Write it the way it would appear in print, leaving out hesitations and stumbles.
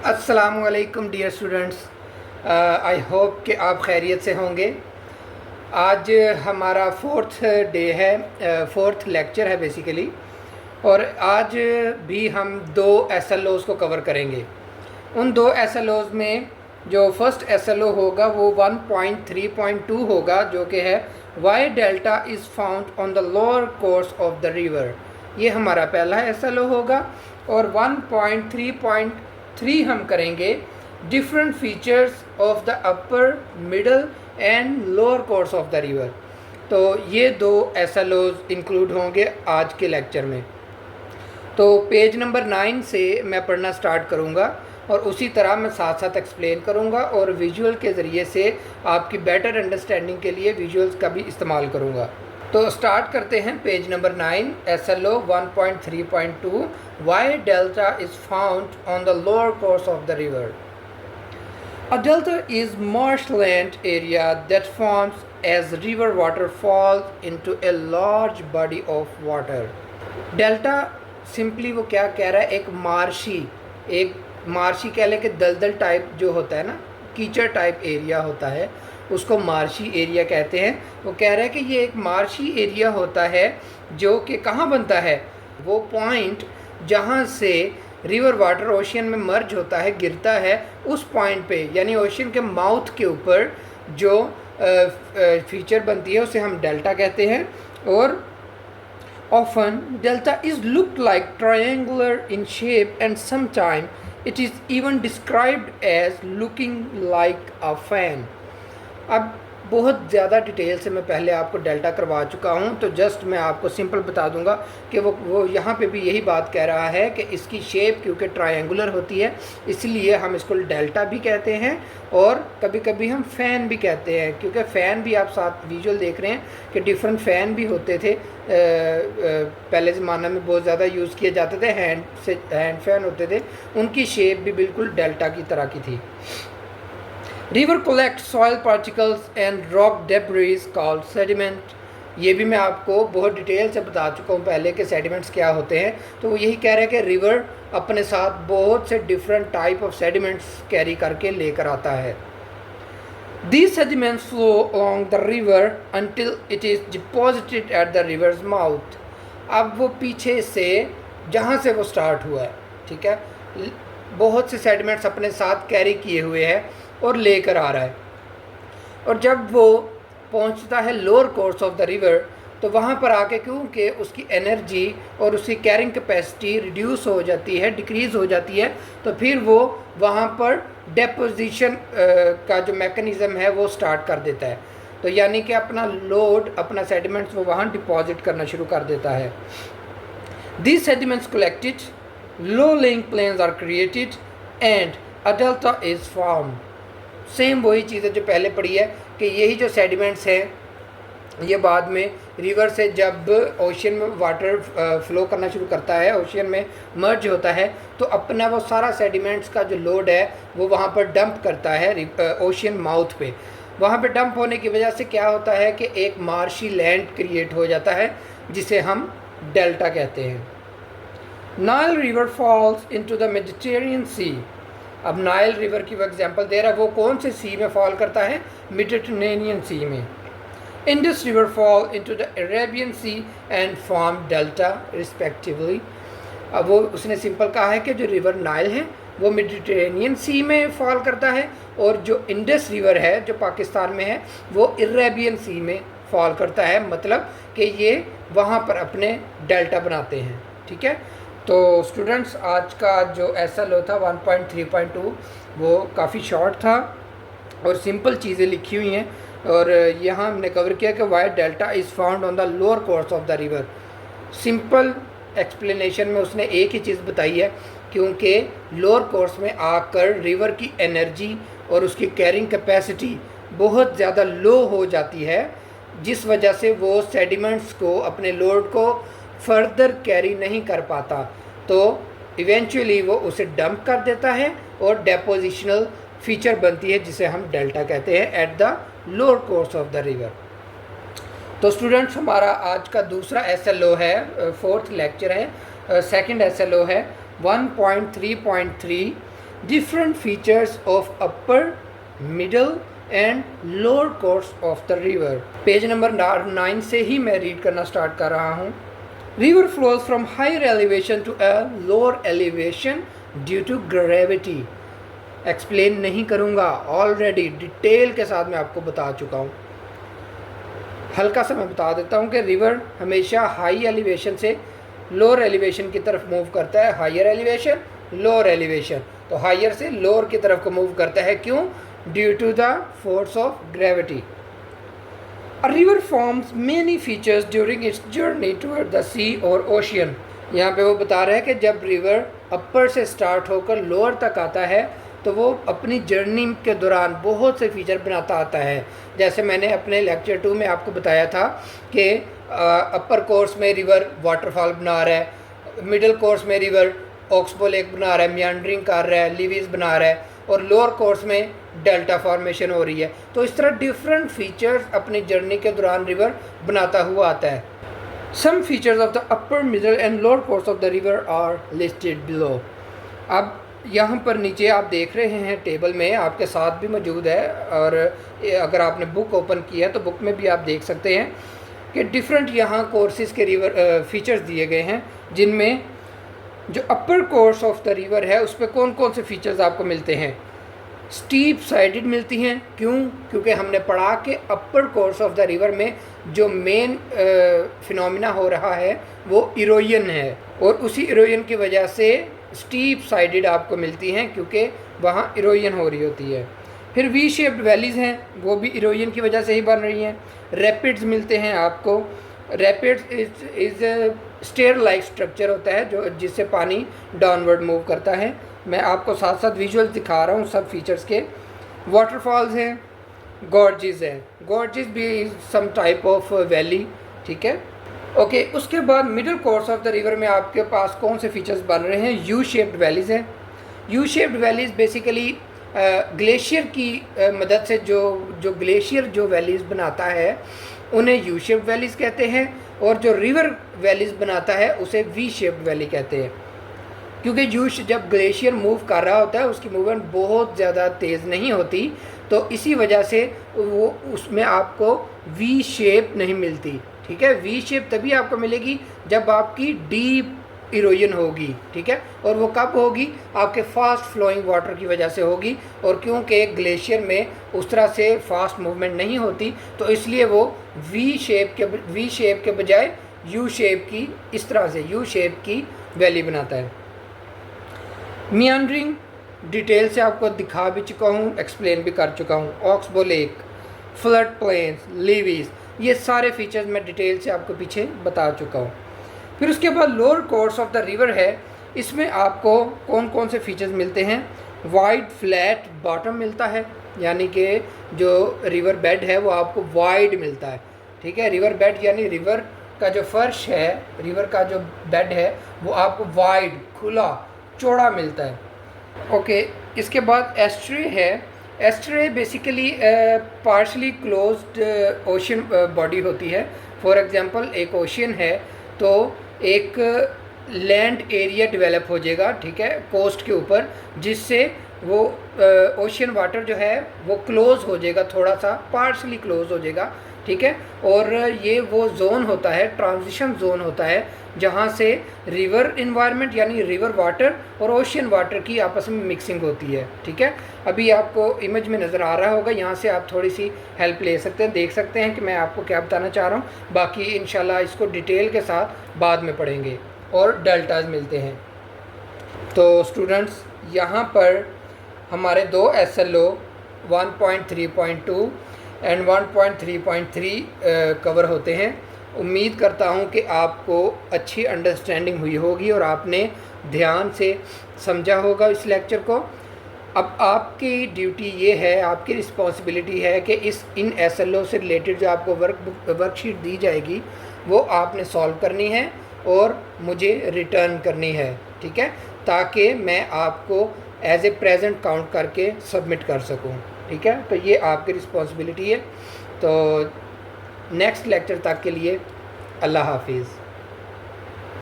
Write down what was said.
अस्सलामुअलैकुम dear students, I hope कि आप खैरियत से होंगे। आज हमारा फोर्थ डे है, फोर्थ लेक्चर है बेसिकली। और आज भी हम दो एसएलओज़ को कवर करेंगे। उन दो एसएलओज़ में जो फर्स्ट एसएलओ होगा वो 1.3.2 होगा, जो कि है why delta is found on the lower course of the river. ये हमारा पहला एसएलओ होगा। और 1.3.3 हम करेंगे different features of the upper, middle and lower course of the river. तो ये दो एसएलओज़ इंक्लूड होंगे आज के लेक्चर में। तो पेज नंबर 9 से मैं पढ़ना स्टार्ट करूँगा और उसी तरह मैं साथ साथ एक्सप्लेन करूँगा और विजुअल के ज़रिए से आपकी बेटर अंडरस्टैंडिंग के लिए विजुअल्स का भी इस्तेमाल करूँगा। तो स्टार्ट करते हैं page number 9, SLO 1.3.2 why delta is found on the lower course of the river. A delta is marshland area that forms as river water falls into a large body of water. Delta simply वो क्या कह रहा है, एक marshy कह लें कि दलदल टाइप जो होता है ना, कीचड़ टाइप एरिया होता है, उसको मार्शी एरिया कहते हैं। वो कह रहा है कि ये एक मार्शी एरिया होता है जो कि कहाँ बनता है, वो पॉइंट जहाँ से रिवर वाटर ओशियन में मर्ज होता है, गिरता है, उस पॉइंट पे यानी ओशियन के माउथ के ऊपर जो फीचर बनती है उसे हम डेल्टा कहते हैं। और often delta is looked like triangular in shape and sometimes it is even described as looking like a fan. अब बहुत ज़्यादा डिटेल से मैं पहले आपको डेल्टा करवा चुका हूँ, तो जस्ट मैं आपको सिंपल बता दूंगा कि वो यहाँ पे भी यही बात कह रहा है कि इसकी शेप क्योंकि ट्रायंगुलर होती है इसलिए हम इसको डेल्टा भी कहते हैं और कभी कभी हम फ़ैन भी कहते हैं, क्योंकि फ़ैन भी आप साथ विजुअल देख रहे हैं कि डिफरेंट फ़ैन भी होते थे। पहले ज़माना में बहुत ज़्यादा यूज़ किए जाते थे, हैंड फ़ैन होते थे, उनकी शेप भी बिल्कुल डेल्टा की तरह की थी। River collects soil particles and rock debris called sediment. ये भी मैं आपको बहुत डिटेल से बता चुका हूँ पहले कि सेडिमेंट्स क्या होते हैं। तो वो यही कह रहा है कि रिवर अपने साथ बहुत से different type of sediments carry करके लेकर आता है। These sediments flow along the river until it is deposited at the river's mouth. अब वो पीछे से जहाँ से वो स्टार्ट हुआ है, ठीक है, बहुत से सेडिमेंट्स अपने साथ कैरी किए हुए हैं और लेकर आ रहा है। और जब वो पहुंचता है lower course of the river तो वहाँ पर आके क्योंकि उसकी एनर्जी और उसकी कैरिंग कैपेसिटी रिड्यूस हो जाती है, डिक्रीज़ हो जाती है, तो फिर वो वहाँ पर डेपोजिशन का जो मैकेनिज़्म है वो स्टार्ट कर देता है। तो यानी कि अपना लोड, अपना सेडिमेंट्स वो वहाँ डिपॉजिट करना शुरू कर देता है। These sediments collected, low-lying plains are created and a delta is formed. Same वही चीज़ें जो पहले पढ़ी है कि यही जो सेडिमेंट्स हैं ये बाद में रिवर से जब ओशियन में वाटर फ्लो करना शुरू करता है, ओशियन में मर्ज होता है, तो अपना वो सारा सेडिमेंट्स का जो लोड है वो वहाँ पर डंप करता है ओशियन माउथ पे। वहाँ पे डंप होने की वजह से क्या होता है कि एक मार्शी लैंड क्रिएट हो जाता है जिसे हम डेल्टा कहते हैं। Nile river falls into the Mediterranean sea. अब नाइल रिवर की वो एग्जांपल दे रहा है, वो कौन से सी में फॉल करता है, मेडिटेरेनियन सी में। Indus river fall into the Arabian sea and form delta respectively. अब वो उसने सिंपल कहा है कि जो रिवर नाइल है वो मेडिटेरेनियन सी में फॉल करता है और जो इंडस रिवर है जो पाकिस्तान में है वो अरेबियन सी में फॉल करता है, मतलब कि ये वहाँ पर अपने डेल्टा बनाते हैं, ठीक है। तो स्टूडेंट्स आज का जो एसएलओ था 1.3.2 वो काफ़ी शॉर्ट था और सिंपल चीज़ें लिखी हुई हैं और यहाँ हमने कवर किया कि why delta is found on the lower course of the river. Simple explanation में उसने एक ही चीज़ बताई है, क्योंकि लोअर कोर्स में आकर रिवर की एनर्जी और उसकी कैरिंग कैपेसिटी बहुत ज़्यादा लो हो जाती है, जिस वजह से वो सेडिमेंट्स को, अपने लोड को फर्दर कैरी नहीं कर पाता, तो इवेंचुअली वो उसे डंप कर देता है और डेपोजिशनल फीचर बनती है जिसे हम डेल्टा कहते हैं at the lower course of the river. तो स्टूडेंट्स हमारा आज का दूसरा एसएलओ है, फोर्थ लेक्चर है, सेकंड एसएलओ है 1.3.3 different features of upper, middle and lower course of the river. Page number 9 से ही मैं रीड करना स्टार्ट कर रहा हूँ। River flows from higher elevation to a lower elevation due to gravity. Explain नहीं करूँगा, ऑलरेडी डिटेल के साथ मैं आपको बता चुका हूँ। हल्का सा मैं बता देता हूँ कि रिवर हमेशा हाई एलिवेशन से लोअर एलिवेशन की तरफ मूव करता है, हायर एलिवेशन लोअर एलिवेशन, तो हायर से लोअर की तरफ को मूव करता है। क्यों? Due to the force of gravity. A river forms many features during its journey toward the sea और ओशियन। यहाँ पे वो बता रहे हैं कि जब रिवर अपर से स्टार्ट होकर लोअर तक आता है तो वो अपनी जर्नी के दौरान बहुत से फीचर बनाता आता है। जैसे मैंने अपने लेक्चर 2 में आपको बताया था कि अपर कोर्स में रिवर वाटरफॉल बना रहा है, मिडिल कोर्स में रिवर ऑक्सबो लेक बना रहा है, मियांडरिंग कर रहा है, लीवीज बना रहा है, और लोअर कोर्स में डेल्टा फॉर्मेशन हो रही है। तो इस तरह डिफरेंट फीचर्स अपनी जर्नी के दौरान रिवर बनाता हुआ आता है। Some features of the upper, middle and lower course of the river are listed below. अब यहाँ पर नीचे आप देख रहे हैं टेबल में आपके साथ भी मौजूद है, और अगर आपने बुक ओपन किया तो बुक में भी आप देख सकते हैं कि डिफरेंट यहाँ कोर्सेज़ के रिवर फीचर्स दिए गए हैं, जिनमें जो अपर कोर्स ऑफ द रिवर है उस पर कौन कौन से फीचर्स आपको मिलते हैं। स्टीप साइडेड मिलती हैं। क्यों? क्योंकि हमने पढ़ा कि अपर कोर्स ऑफ द रिवर में जो मेन फिनोमिना हो रहा है वो इरोजन है, और उसी इरोजन की वजह से स्टीप साइडेड आपको मिलती हैं, क्योंकि वहाँ इरोजन हो रही होती है। फिर वी शेप्ड वैलीज़ हैं, वो भी इरोजन की वजह से ही बन रही हैं। रैपिड्स मिलते हैं आपको। Rapids is stair like structure होता है जो जिससे पानी डाउनवर्ड मूव करता है। मैं आपको साथ साथ विजुअल्स दिखा रहा हूँ सब फीचर्स के। वाटरफॉल्स हैं, गॉर्जेस है, गॉर्जेस भी सम टाइप ऑफ वैली, ठीक है। ओके, उसके बाद middle course of the river में आपके पास कौन से फीचर्स बन रहे हैं। यू शेप्ड वैलीज़ हैं। U shaped valleys basically glacier की मदद से जो ग्लेशियर जो वैलीज़ बनाता है उन्हें यू शेप्ड वैलीज़ कहते हैं, और जो रिवर वैलीज़ बनाता है उसे वी शेप्ड वैली कहते हैं। क्योंकि जब ग्लेशियर मूव कर रहा होता है उसकी मूवमेंट बहुत ज़्यादा तेज़ नहीं होती, तो इसी वजह से वो उसमें आपको वी शेप नहीं मिलती, ठीक है। वी शेप तभी आपको मिलेगी जब आपकी डीप इरोजन होगी, ठीक है, और वो कब होगी? आपके फास्ट फ्लोइंग वाटर की वजह से होगी, और क्योंकि ग्लेशियर में उस तरह से फास्ट मूवमेंट नहीं होती तो इसलिए वो वी शेप के बजाय यू शेप की, इस तरह से यू शेप की वैली बनाता है। मियांडरिंग डिटेल से आपको दिखा भी चुका हूँ, एक्सप्लेन भी कर चुका हूँ। Oxbow lake, flood plains, levees, ये सारे फीचर्स मैं डिटेल से आपको पीछे बता चुका हूँ। फिर उसके बाद lower course of the river है, इसमें आपको कौन कौन से फीचर्स मिलते हैं। वाइड फ्लैट बॉटम मिलता है, यानी कि जो रिवर बेड है वो आपको वाइड मिलता है, ठीक है। रिवर बेड यानी रिवर का जो फर्श है, रिवर का जो बेड है वो आपको वाइड, खुला, चौड़ा मिलता है। ओके, इसके बाद एस्ट्रे है। Ashtray basically partially closed ocean body होती है। फॉर एग्जांपल एक ओशन है तो एक लैंड एरिया डेवलप हो जाएगा, ठीक है, कोस्ट के ऊपर, जिससे वो ओशन वाटर जो है वो क्लोज हो जाएगा, थोड़ा सा पार्शली क्लोज हो जाएगा, ठीक है। और ये वो जोन होता है, ट्रांजिशन जोन होता है, जहाँ से रिवर इन्वायरमेंट यानी रिवर वाटर और ओशियन वाटर की आपस में मिक्सिंग होती है, ठीक है। अभी आपको इमेज में नज़र आ रहा होगा, यहाँ से आप थोड़ी सी हेल्प ले सकते हैं, देख सकते हैं कि मैं आपको क्या बताना चाह रहा हूँ। बाकी इंशाल्लाह इसको डिटेल के साथ बाद में पढ़ेंगे। और डेल्टाज मिलते हैं। तो स्टूडेंट्स, यहाँ पर हमारे दो SLO 1.3.2 एंड 1.3.3 कवर होते हैं। उम्मीद करता हूँ कि आपको अच्छी अंडरस्टैंडिंग हुई होगी और आपने ध्यान से समझा होगा इस लेक्चर को। अब आपकी ड्यूटी ये है, आपकी रिस्पॉन्सिबिलिटी है कि इन SLO से रिलेटेड जो आपको वर्कशीट दी जाएगी वो आपने सॉल्व करनी है और मुझे रिटर्न करनी है, ठीक है, ताकि मैं आपको एज ए प्रेजेंट काउंट करके सबमिट कर सकूं, ठीक है। तो ये आपकी रिस्पॉन्सिबिलिटी है। तो नेक्स्ट लेक्चर तक के लिए अल्लाह हाफिज़।